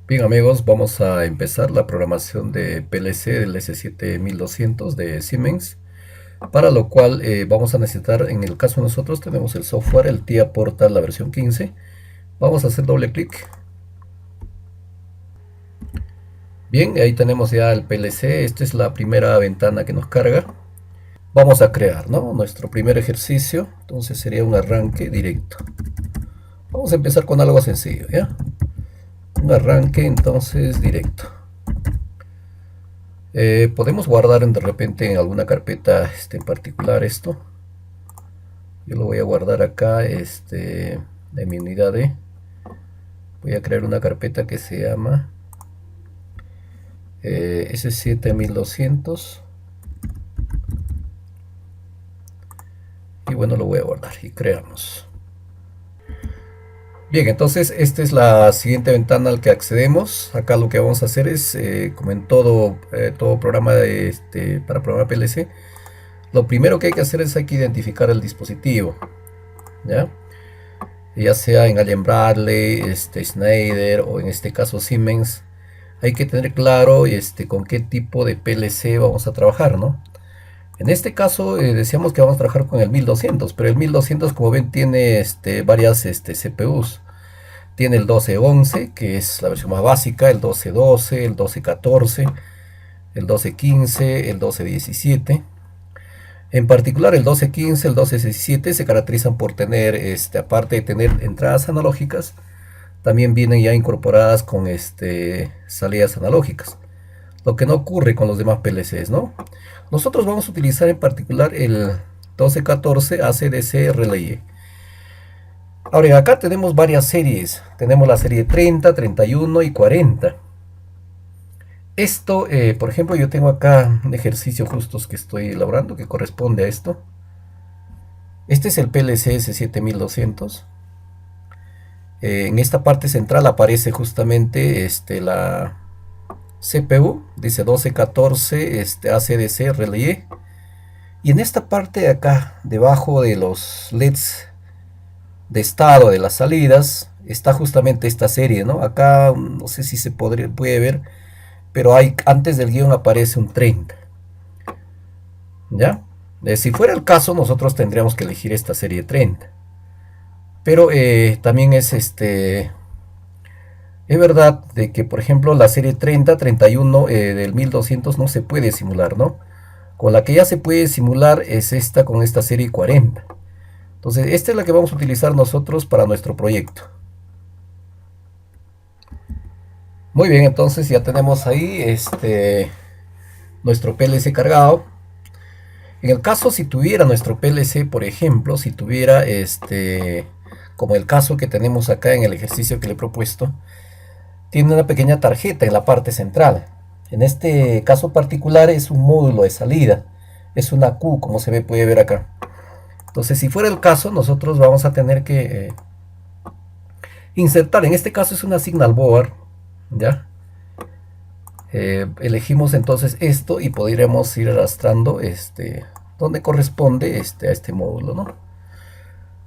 Bien amigos, vamos a empezar la programación de PLC del S7200 de Siemens, para lo cual vamos a necesitar, en el caso de nosotros tenemos el software, el TIA Portal, la versión 15. Vamos a hacer doble clic. Bien, ahí tenemos ya el PLC, esta es la primera ventana que nos carga. Vamos a crear, ¿no?, nuestro primer ejercicio, entonces sería un arranque directo. Vamos a empezar con algo sencillo, ¿ya? Un arranque entonces directo. Podemos guardar de repente en alguna carpeta en particular esto. Yo lo voy a guardar acá de mi unidad de. Voy a crear una carpeta que se llama S7200. Y bueno, lo voy a guardar y creamos. Bien, entonces esta es la siguiente ventana al que accedemos. Acá lo que vamos a hacer es, como en todo programa para programar PLC, lo primero que hay que hacer es hay que identificar el dispositivo, ¿ya? Ya sea en Allen Bradley, Schneider o en este caso Siemens. Hay que tener claro con qué tipo de PLC vamos a trabajar, ¿no? En este caso decíamos que vamos a trabajar con el 1200, pero el 1200, como ven, tiene varias CPUs. Tiene el 1211, que es la versión más básica, el 1212, el 1214, el 1215, el 1217. En particular, el 1215, el 1217 se caracterizan por tener, aparte de tener entradas analógicas, también vienen ya incorporadas con salidas analógicas. Lo que no ocurre con los demás PLCs, ¿no? Nosotros vamos a utilizar en particular el 1214 ACDC Relay. Ahora, acá tenemos varias series. Tenemos la serie 30, 31 y 40. Esto, por ejemplo, yo tengo acá un ejercicio justos que estoy elaborando que corresponde a esto. Este es el PLC S7200. En esta parte central aparece justamente la CPU, dice 1214 ACDC Relay. Y en esta parte de acá, debajo de los LEDs de estado de las salidas, está justamente esta serie, ¿no? Acá no sé si puede ver, pero antes del guión aparece un 30, ¿ya? Si fuera el caso, nosotros tendríamos que elegir esta serie 30. Pero también es verdad de que, por ejemplo, la serie 30, 31 del 1200 no se puede simular, ¿no? Con la que ya se puede simular es esta con esta serie 40. Entonces, esta es la que vamos a utilizar nosotros para nuestro proyecto. Muy bien, entonces ya tenemos ahí nuestro PLC cargado. En el caso si tuviera nuestro PLC, por ejemplo, si tuviera como el caso que tenemos acá en el ejercicio que le he propuesto, tiene una pequeña tarjeta en la parte central. En este caso particular es un módulo de salida, es una Q, como se puede ver acá. Entonces, si fuera el caso, nosotros vamos a tener que insertar, en este caso es una signal board, ¿ya? Elegimos entonces esto y podríamos ir arrastrando donde corresponde a este módulo, ¿no?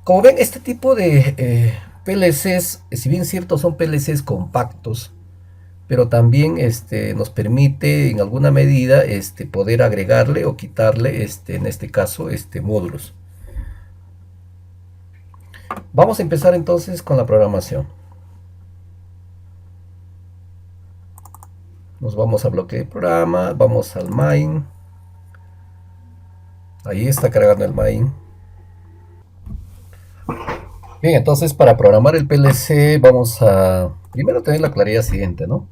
Como ven, este tipo de PLCs, si bien cierto son PLCs compactos, pero también nos permite en alguna medida poder agregarle o quitarle, en este caso, módulos. Vamos a empezar entonces con la programación. Nos vamos a bloque de programa, vamos al main. Ahí está cargando el main. Bien, entonces para programar el PLC vamos a primero tener la claridad siguiente, ¿no?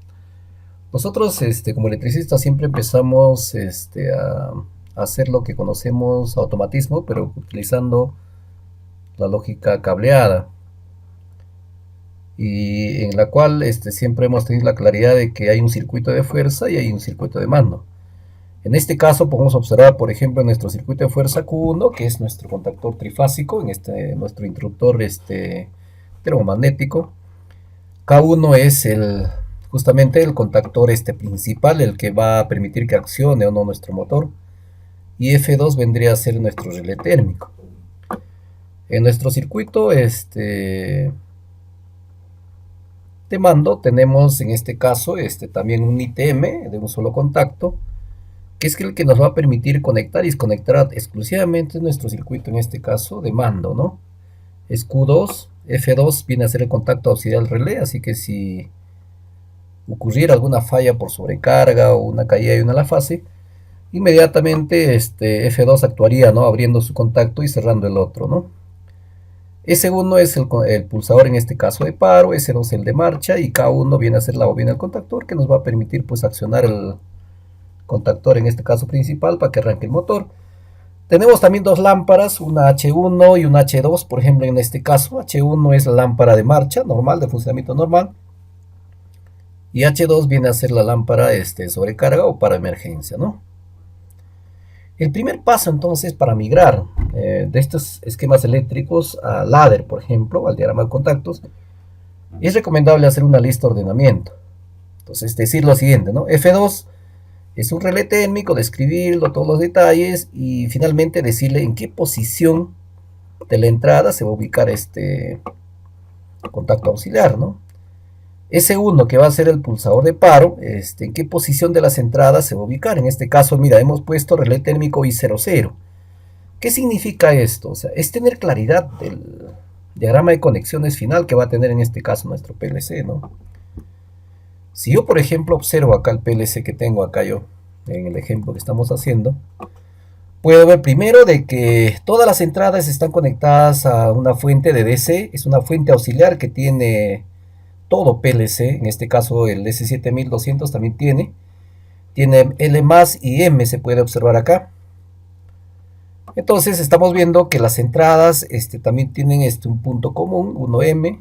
Nosotros, como electricistas, siempre empezamos a hacer lo que conocemos automatismo, pero utilizando la lógica cableada, y en la cual siempre hemos tenido la claridad de que hay un circuito de fuerza y hay un circuito de mando. En este caso podemos observar, por ejemplo, nuestro circuito de fuerza Q1, que es nuestro contactor trifásico, nuestro interruptor termomagnético. K1 es justamente el contactor principal, el que va a permitir que accione o no nuestro motor. Y F2 vendría a ser nuestro relé térmico. En nuestro circuito de mando tenemos en este caso también un ITM de un solo contacto, que es el que nos va a permitir conectar y desconectar exclusivamente nuestro circuito, en este caso de mando, ¿no? Es Q2, F2 viene a ser el contacto auxiliar relé, así que si ocurriera alguna falla por sobrecarga o una caída de una la fase, inmediatamente F2 actuaría, ¿no? Abriendo su contacto y cerrando el otro, ¿no? S1 es el pulsador en este caso de paro, S2 el de marcha y K1 viene a ser la bobina del contactor que nos va a permitir pues accionar el contactor en este caso principal para que arranque el motor. Tenemos también dos lámparas, una H1 y una H2, por ejemplo en este caso. H1 es la lámpara de marcha normal, de funcionamiento normal, y H2 viene a ser la lámpara sobrecarga o para emergencia, ¿no? El primer paso entonces para migrar de estos esquemas eléctricos a ladder, por ejemplo, al diagrama de contactos, es recomendable hacer una lista de ordenamiento. Entonces decir lo siguiente, ¿no? F2 es un relé térmico, describirlo, todos los detalles y finalmente decirle en qué posición de la entrada se va a ubicar este contacto auxiliar, ¿no? S1, que va a ser el pulsador de paro, en qué posición de las entradas se va a ubicar. En este caso, mira, hemos puesto relé térmico I00. ¿Qué significa esto? O sea, es tener claridad del diagrama de conexiones final que va a tener en este caso nuestro PLC, ¿no? Si yo, por ejemplo, observo acá el PLC que tengo acá yo, en el ejemplo que estamos haciendo, puedo ver primero de que todas las entradas están conectadas a una fuente de DC, es una fuente auxiliar que tiene todo PLC, en este caso el S7200 también tiene L más y M, se puede observar acá. Entonces estamos viendo que las entradas también tienen un punto común, 1M,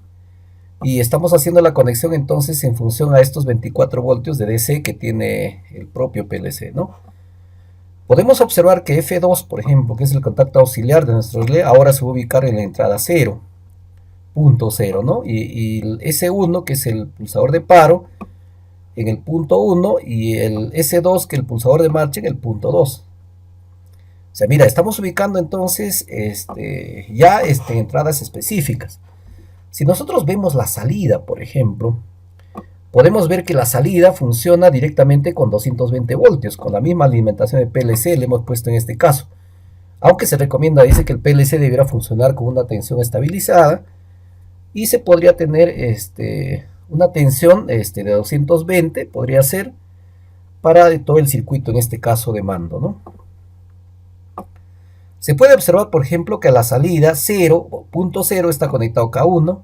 y estamos haciendo la conexión entonces en función a estos 24 voltios de DC que tiene el propio PLC, ¿no? Podemos observar que F2, por ejemplo, que es el contacto auxiliar de nuestro relé, ahora se va a ubicar en la entrada 0, punto 0, ¿no? Y el S1, que es el pulsador de paro, en el punto 1, y el S2, que es el pulsador de marcha, en el punto 2. O sea, mira, estamos ubicando entonces ya entradas específicas. Si nosotros vemos la salida, por ejemplo, podemos ver que la salida funciona directamente con 220 voltios, con la misma alimentación de PLC le hemos puesto en este caso. Aunque se recomienda, dice que el PLC debiera funcionar con una tensión estabilizada y se podría tener una tensión de 220, podría ser, para todo el circuito, en este caso de mando, ¿no? Se puede observar, por ejemplo, que a la salida 0, punto 0 está conectado K1,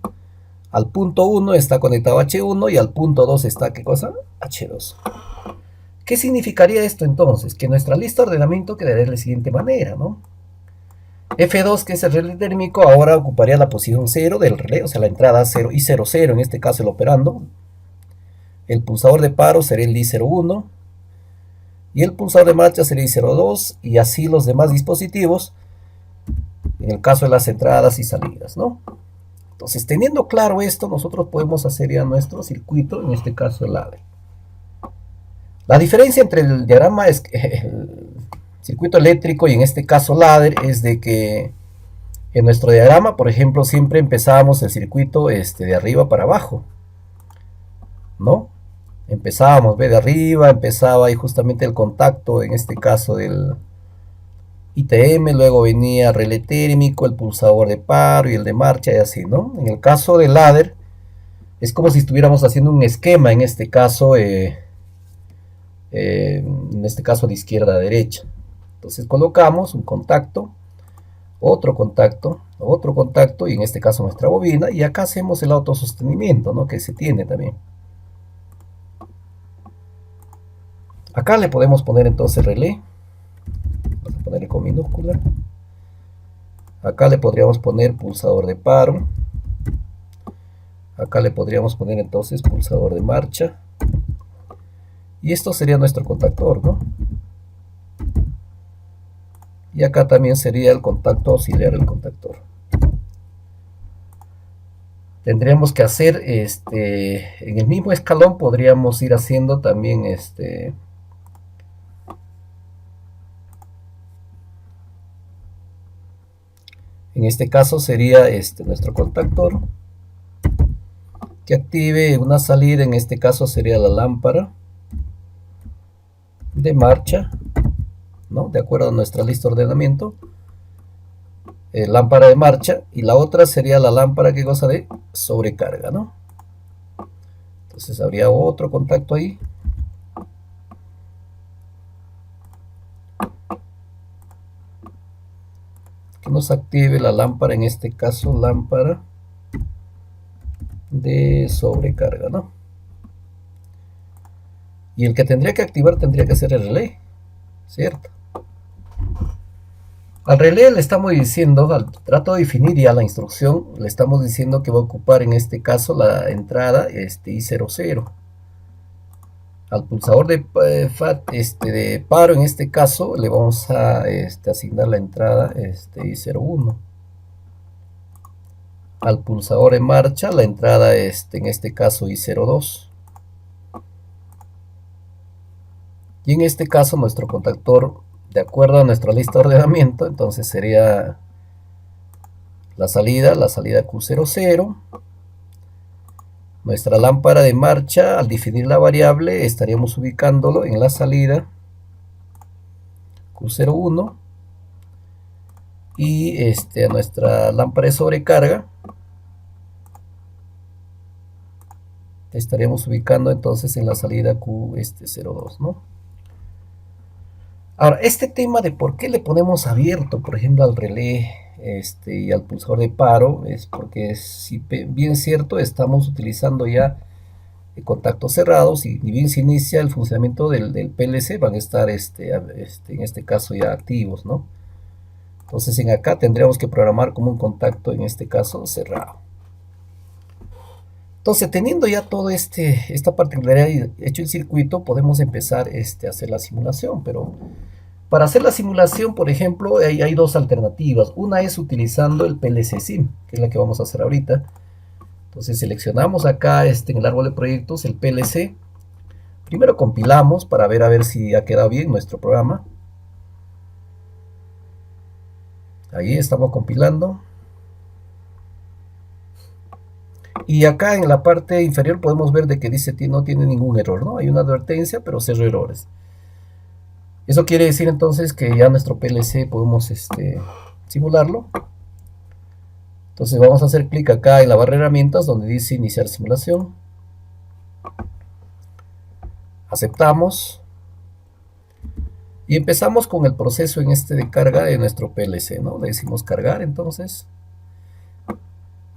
al punto 1 está conectado H1 y al punto 2 está, ¿qué cosa? H2. ¿Qué significaría esto entonces? Que nuestra lista de ordenamiento quedaría de la siguiente manera, ¿no? F2, que es el relé térmico, ahora ocuparía la posición 0 del relé, o sea, la entrada 0 y 00, en este caso el operando. El pulsador de paro sería el I01 y el pulsador de marcha sería I02 y así los demás dispositivos en el caso de las entradas y salidas, ¿no? Entonces, teniendo claro esto, nosotros podemos hacer ya nuestro circuito, en este caso el ladder. La diferencia entre el diagrama, el circuito eléctrico y en este caso ladder, es de que en nuestro diagrama, por ejemplo, siempre empezábamos el circuito de arriba para abajo, ¿no? Empezábamos, ve, de arriba, empezaba ahí justamente el contacto, en este caso del ITM, luego venía relé térmico, el pulsador de paro y el de marcha y así, ¿no? En el caso del ladder, es como si estuviéramos haciendo un esquema, en este caso de izquierda a derecha. Entonces colocamos un contacto, otro contacto y en este caso nuestra bobina, y acá hacemos el autosostenimiento, ¿no? Que se tiene también. Acá le podemos poner entonces relé, vamos a ponerle con minúscula. Acá le podríamos poner pulsador de paro. Acá le podríamos poner entonces pulsador de marcha. Y esto sería nuestro contactor, ¿no? Y acá también sería el contacto auxiliar del contactor. Tendríamos que hacer, en el mismo escalón podríamos ir haciendo también, en este caso sería nuestro contactor. que active una salida, en este caso sería la lámpara de marcha, ¿no? De acuerdo a nuestra lista de ordenamiento, lámpara de marcha, y la otra sería la lámpara que goza de sobrecarga, ¿no? Entonces habría otro contacto ahí. Que nos active la lámpara, en este caso lámpara de sobrecarga, ¿no? Y el que tendría que activar tendría que ser el relé, ¿cierto? Al relé le estamos diciendo, al trato de definir ya la instrucción, le estamos diciendo que va a ocupar en este caso la entrada I00. Al pulsador de paro, en este caso, le vamos a asignar la entrada I01. Al pulsador en marcha, la entrada en este caso I02. Y en este caso nuestro contactor, de acuerdo a nuestra lista de ordenamiento, entonces sería la salida Q00. Nuestra lámpara de marcha, al definir la variable, estaríamos ubicándolo en la salida Q01. Y a nuestra lámpara de sobrecarga estaríamos ubicando entonces en la salida Q02, ¿no? Ahora, este tema de por qué le ponemos abierto, por ejemplo, al relé y al pulsador de paro, es porque, si bien cierto, estamos utilizando ya contactos cerrados, y ni bien se inicia el funcionamiento del PLC, van a estar en este caso ya activos, ¿no? Entonces en acá tendríamos que programar como un contacto, en este caso, cerrado. Entonces, teniendo ya todo esta particularidad hecho el circuito, podemos empezar a hacer la simulación. Pero para hacer la simulación, por ejemplo, hay dos alternativas. Una es utilizando el PLC Sim, que es la que vamos a hacer ahorita. Entonces seleccionamos acá en el árbol de proyectos el PLC. Primero compilamos para ver a ver si ha quedado bien nuestro programa. Ahí estamos compilando. Y acá en la parte inferior podemos ver de que dice que no tiene ningún error, ¿no? Hay una advertencia, pero cero errores. Eso quiere decir entonces que ya nuestro PLC podemos simularlo. Entonces vamos a hacer clic acá en la barra de herramientas donde dice iniciar simulación. Aceptamos. Y empezamos con el proceso de carga de nuestro PLC, ¿no? Le decimos cargar entonces.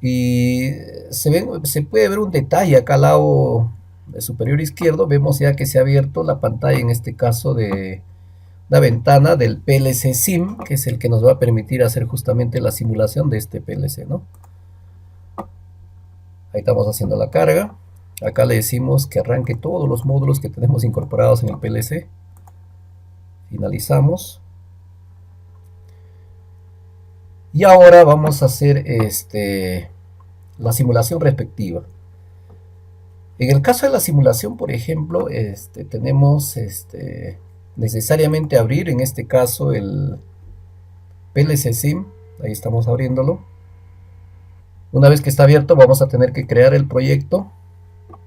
Y se puede ver un detalle acá al lado superior izquierdo. Vemos ya que se ha abierto la pantalla, en este caso de la ventana del PLC Sim, que es el que nos va a permitir hacer justamente la simulación de este PLC, ¿no? Ahí estamos haciendo la carga. Acá le decimos que arranque todos los módulos que tenemos incorporados en el PLC. Finalizamos. Y ahora vamos a hacer la simulación respectiva. En el caso de la simulación, por ejemplo, tenemos necesariamente abrir, en este caso, el PLC Sim. Ahí estamos abriéndolo. Una vez que está abierto, vamos a tener que crear el proyecto.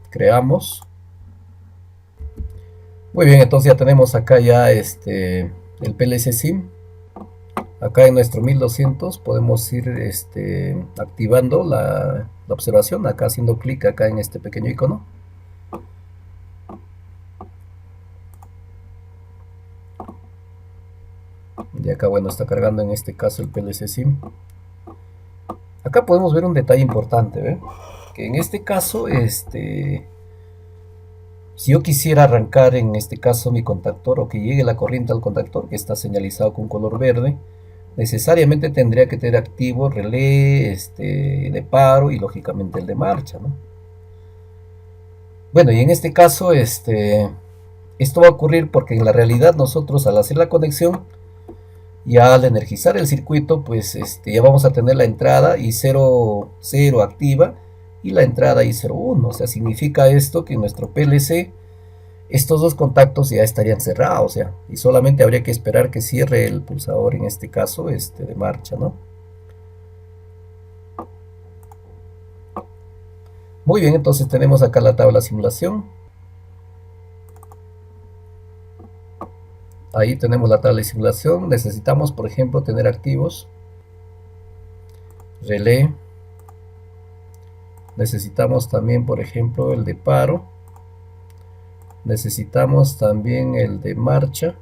Creamos. Muy bien, entonces ya tenemos acá ya el PLC Sim. Acá en nuestro 1200 podemos ir activando la observación, acá haciendo clic acá en este pequeño icono. Y acá, bueno, está cargando en este caso el PLC Sim. Acá podemos ver un detalle importante, ¿ve? Que en este caso, si yo quisiera arrancar en este caso mi contactor, o que llegue la corriente al contactor, que está señalizado con color verde, necesariamente tendría que tener activo el relé de paro y lógicamente el de marcha, ¿no? Bueno, y en este caso esto va a ocurrir porque en la realidad nosotros, al hacer la conexión, ya al energizar el circuito, pues ya vamos a tener la entrada I00 activa y la entrada I01. O sea, significa esto que en nuestro PLC estos dos contactos ya estarían cerrados, o sea, y solamente habría que esperar que cierre el pulsador, en este caso de marcha, ¿no? Muy bien, entonces tenemos acá la tabla simulación. Ahí tenemos la tabla de simulación. Necesitamos, por ejemplo, tener activos relé. Necesitamos también, por ejemplo, el de paro. Necesitamos también el de marcha.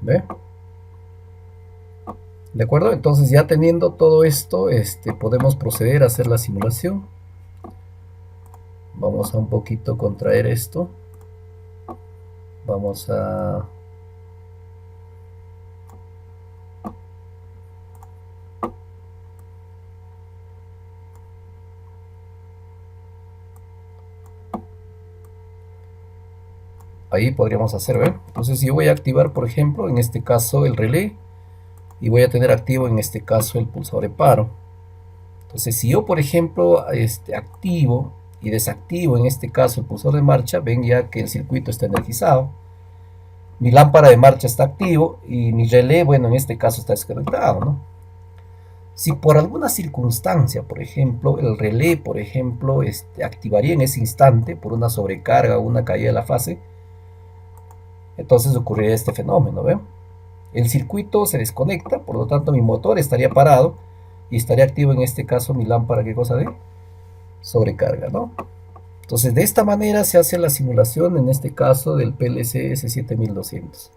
¿Ve? ¿De acuerdo? Entonces ya teniendo todo esto, podemos proceder a hacer la simulación. Vamos a un poquito contraer esto. Vamos a... Ahí podríamos hacer, ¿ver? Entonces yo voy a activar, por ejemplo, en este caso el relé. Y voy a tener activo en este caso el pulsador de paro. Entonces si yo, por ejemplo, activo y desactivo en este caso el pulsador de marcha, ven ya que el circuito está energizado. Mi lámpara de marcha está activo y mi relé, bueno, en este caso está desconectado, ¿no? Si por alguna circunstancia, por ejemplo, el relé, por ejemplo, activaría en ese instante por una sobrecarga o una caída de la fase, entonces ocurriría este fenómeno, ¿ven? El circuito se desconecta, por lo tanto mi motor estaría parado y estaría activo en este caso mi lámpara, ¿qué cosa de? Sobrecarga, ¿no? Entonces de esta manera se hace la simulación en este caso del PLC S7200.